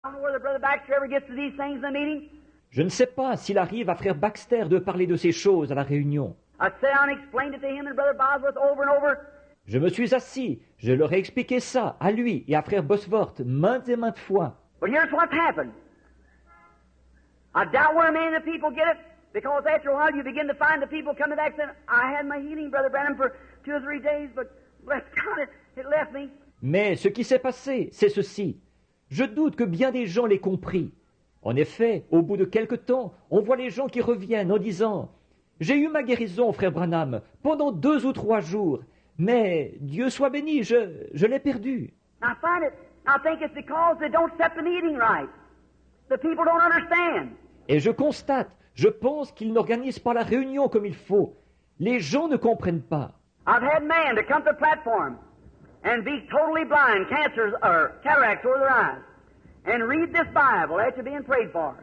I don't know whether Brother Baxter ever gets to these things in the meeting. Je ne sais pas s'il arrive à frère Baxter de parler de ces choses à la réunion. I sat down and explained it to him and Brother Bosworth over and over. Je me suis assis, je leur ai expliqué ça à lui et à frère Bosworth maintes et maintes fois. But here's what's happened. I doubt where many of the people get it, because after a while you begin to find the people coming back saying, I had my healing, Brother Branham, for 2 or 3 days, but bless God, it left me. Mais ce qui s'est passé, c'est ceci. Je doute que bien des gens l'aient compris. En effet, au bout de quelque temps, on voit les gens qui reviennent en disant « J'ai eu ma guérison, frère Branham, pendant 2 ou 3 jours, mais Dieu soit béni, je l'ai perdu. » I think it's because they don't set the meeting right. The people don't understand. Et je pense qu'ils n'organisent pas la réunion comme il faut. Les gens ne comprennent pas. I've had men to come to the platform and be totally blind, cancers or cataracts over their eyes, and read this Bible after being prayed for.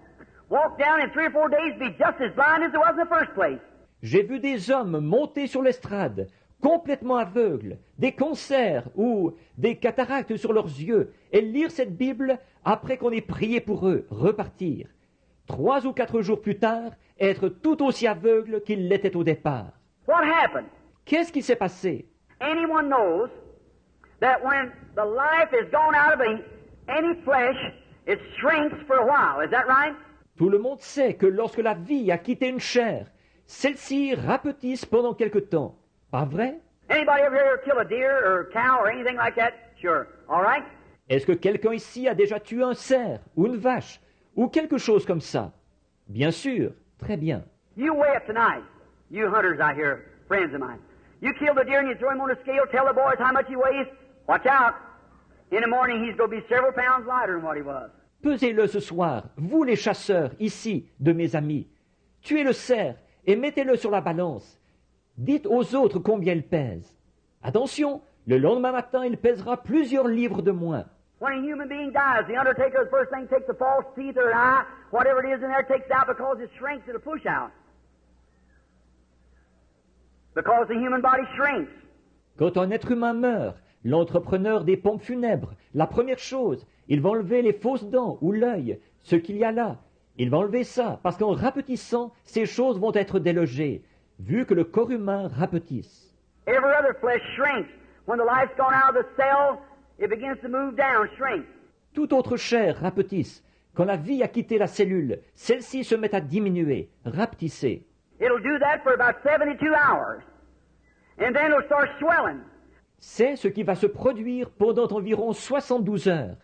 Walk down in 3 or 4 days, be just as blind as it was in the first place. J'ai vu des hommes monter sur l'estrade, complètement aveugles, des cancers ou des cataractes sur leurs yeux, et lire cette Bible après qu'on ait prié pour eux, repartir. 3 ou 4 jours plus tard, être tout aussi aveugles qu'ils l'étaient au départ. What happened? Qu'est-ce qui s'est passé? Anyone knows that when the life is gone out of any flesh, it shrinks for a while. Is that right? Tout le monde sait que lorsque la vie a quitté une chair, celle-ci rapetisse pendant quelque temps. Pas vrai? Anybody ever here kill a deer or a cow or anything like that? Sure. All right? Est-ce que quelqu'un ici a déjà tué un cerf ou une vache ou quelque chose comme ça? Bien sûr, très bien. You weigh up tonight. You hunters out here, friends of mine. You kill the deer and you throw him on a scale, tell the boys how much he weighs. Watch out. In the morning he's going to be several pounds lighter than what he was. Pesez-le ce soir, vous les chasseurs, ici, de mes amis. Tuez le cerf et mettez-le sur la balance. Dites aux autres combien il pèse. Attention, le lendemain matin, il pèsera plusieurs livres de moins. When a human being dies, the undertaker, the first thing, takes the false teeth or an eye, whatever it is in there, takes it out because it shrinks, it'll push out. Because the human body shrinks. Quand un être humain meurt, l'entrepreneur des pompes funèbres, la première chose, il va enlever les fausses dents ou l'œil, ce qu'il y a là. Il va enlever ça, parce qu'en rapetissant, ces choses vont être délogées, vu que le corps humain rapetisse. Every other flesh shrinks. When the life's gone out of the cell, it begins to move down, shrink. Toute autre chair rapetisse. Quand la vie a quitté la cellule, celle-ci se met à diminuer, rapetisser. It'll do that for about 72 hours. And then it'll start swelling. C'est ce qui va se produire pendant environ 72 heures.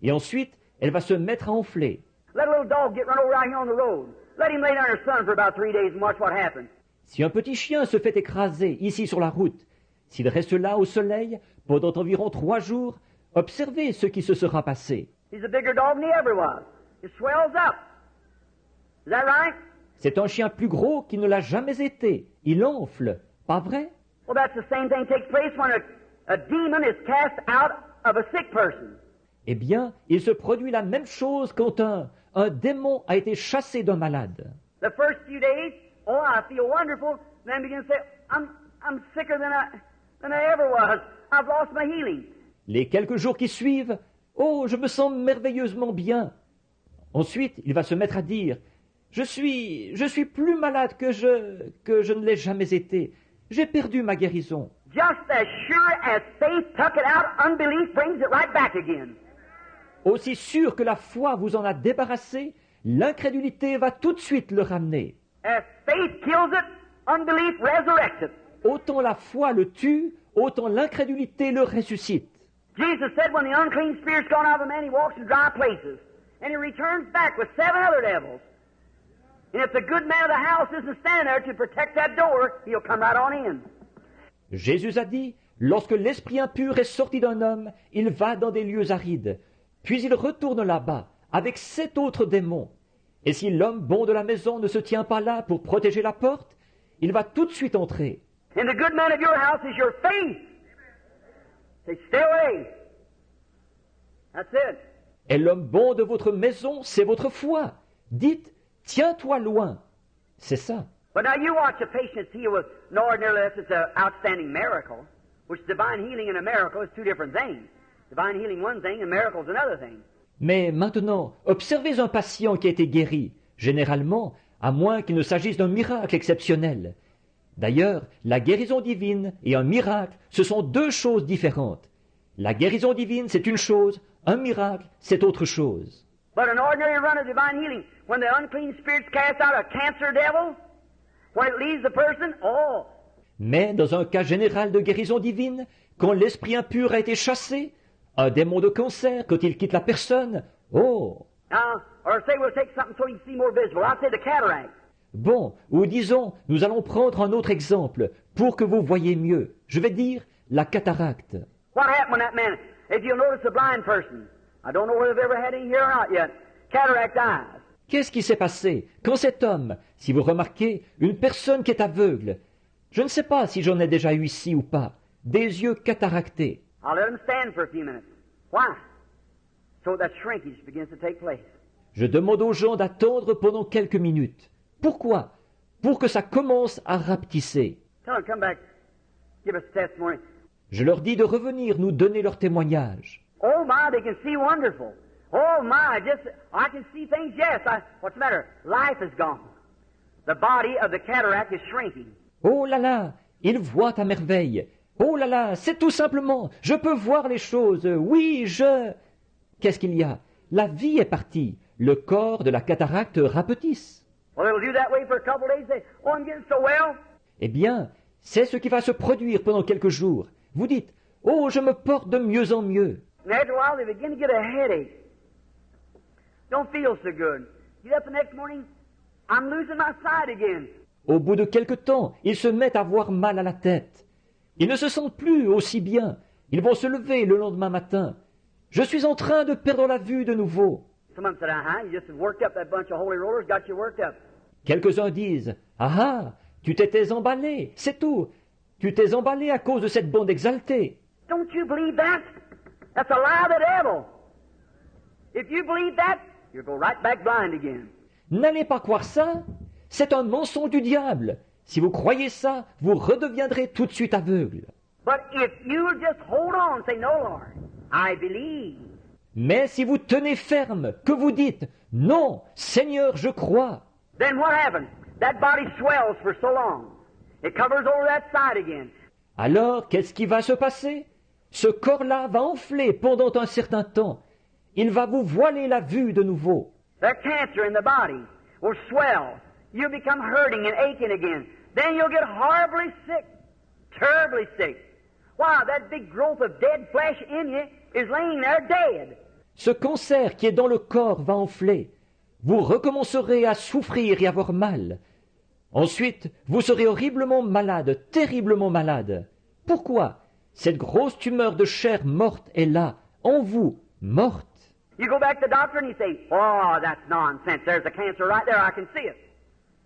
Et ensuite, elle va se mettre à enfler. Let a little dog get run over out here on the road. Let him lay down in the sun for about 3 days and watch what happens. Si un petit chien se fait écraser ici sur la route, s'il reste là au soleil pendant environ 3 jours, observez ce qui se sera passé. He's a bigger dog than he ever was. It swells up. Is that right? C'est un chien plus gros qu'il ne l'a jamais été. Il enfle. Pas vrai? Well, that's the same thing takes place when a demon is cast out of a sick person. Eh bien, il se produit la même chose quand un démon a été chassé d'un malade. The first few days, oh, I feel wonderful. Then begin to say, I'm sicker than I ever was. I've lost my healing. Les quelques jours qui suivent, oh, je me sens merveilleusement bien. Ensuite, il va se mettre à dire, je suis plus malade que je ne l'ai jamais été. J'ai perdu ma guérison. Just as sure as faith took it out, unbelief brings it right back again. Aussi sûr que la foi vous en a débarrassé, l'incrédulité va tout de suite le ramener. As faith kills it, unbelief resurrects it. Autant la foi le tue, autant l'incrédulité le ressuscite. Jesus said when the unclean spirit's gone out of a man, he walks in dry places. And he returns back with 7 other devils. And if the good man of the house isn't standing there to protect that door, he'll come right on in. Jésus a dit, lorsque l'esprit impur est sorti d'un homme, il va dans des lieux arides. Puis il retourne là-bas, avec 7 autres démons. Et si l'homme bon de la maison ne se tient pas là pour protéger la porte, il va tout de suite entrer. And the good man of your house is your faith. Say, stay away. That's it. Et l'homme bon de votre maison, c'est votre foi. Dites, tiens-toi loin. C'est ça. But now you watch a patient healed with no ordinary unless it's an outstanding miracle, which divine healing and a miracle is 2 different things. Divine healing one thing and miracle's another thing. Mais maintenant, observez un patient qui a été guéri, généralement, à moins qu'il ne s'agisse d'un miracle exceptionnel. D'ailleurs, la guérison divine et un miracle, ce sont deux choses différentes. La guérison divine, c'est une chose, un miracle, c'est autre chose. But an ordinary run of divine healing, when the unclean spirits cast out a cancer devil, when it leaves the person, oh, Mais dans un cas général de guérison divine, quand l'esprit impur a été chassé, un démon de cancer, quand il quitte la personne, oh! now, or say we'll take something so you can see more visible. I'll say the cataract. Bon, ou disons, nous allons prendre un autre exemple pour que vous voyez mieux. Je vais dire la cataracte. What happened when that man, if you'll notice a blind person, I don't know whether they've ever had any here or not yet, cataract eyes. Qu'est-ce qui s'est passé quand cet homme, si vous remarquez, une personne qui est aveugle, je ne sais pas si j'en ai déjà eu ici ou pas, des yeux cataractés. I'll let him stand for a few minutes. Why? So that shrinkage begins to take place. Je demande aux gens d'attendre pendant quelques minutes. Pourquoi? Pour que ça commence à rapetisser. Tell them, come back, give us a testimony. Je leur dis de revenir nous donner leur témoignage. Oh my, they can see wonderful. Oh my, I can see things, yes. What's the matter? Life is gone. The body of the cataract is shrinking. Oh là là, ils voient à merveille. Oh là là, c'est tout simplement, je peux voir les choses. Oui, Qu'est-ce qu'il y a? La vie est partie. Le corps de la cataracte rapetisse. Well, it'll do that way for a couple of days. Say, oh, I'm getting so well. Eh bien, c'est ce qui va se produire pendant quelques jours. Vous dites, oh, je me porte de mieux en mieux. And after a while, they begin to get a headache. Don't feel so good. Get up the next morning, I'm losing my sight again. Au bout de quelque temps, ils se mettent à avoir mal à la tête. Ils ne se sentent plus aussi bien. Ils vont se lever le lendemain matin. Je suis en train de perdre la vue de nouveau. Someone said, you just worked up that bunch of holy rollers, got you worked up. Quelques-uns disent, ah, tu t'étais emballé, c'est tout. Tu t'es emballé à cause de cette bande exaltée. Don't you believe that? That's a lie of the devil. If you believe that, you'll go right back blind again. N'allez pas croire ça. C'est un mensonge du diable. Si vous croyez ça, vous redeviendrez tout de suite aveugle. But if you'll just hold on and say, no, Lord, I believe. Mais si vous tenez ferme, que vous dites, non, Seigneur, je crois, Then what happens? That body swells for so long. It covers over that side again. alors qu'est-ce qui va se passer? Ce corps-là va enfler pendant un certain temps. Il va vous voiler la vue de nouveau. That cancer in the body will swell. You'll become hurting and aching again. Then you'll get horribly sick, terribly sick. Why, that big growth of dead flesh in you is laying there dead. Ce cancer qui est dans le corps va enfler. Vous recommencerez à souffrir et avoir mal. Ensuite, vous serez horriblement malade, terriblement malade. Pourquoi? Cette grosse tumeur de chair morte est là, en vous, morte. You go back to the doctor and you say, oh, that's nonsense. There's a cancer right there. I can see it.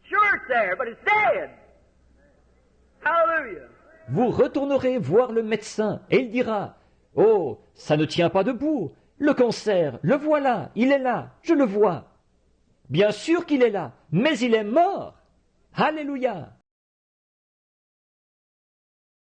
Sure, it's there, but it's dead. Hallelujah. Vous retournerez voir le médecin et il dira, « Oh, ça ne tient pas debout. Le cancer, le voilà, il est là, je le vois. » Bien sûr qu'il est là, mais il est mort. Alléluia.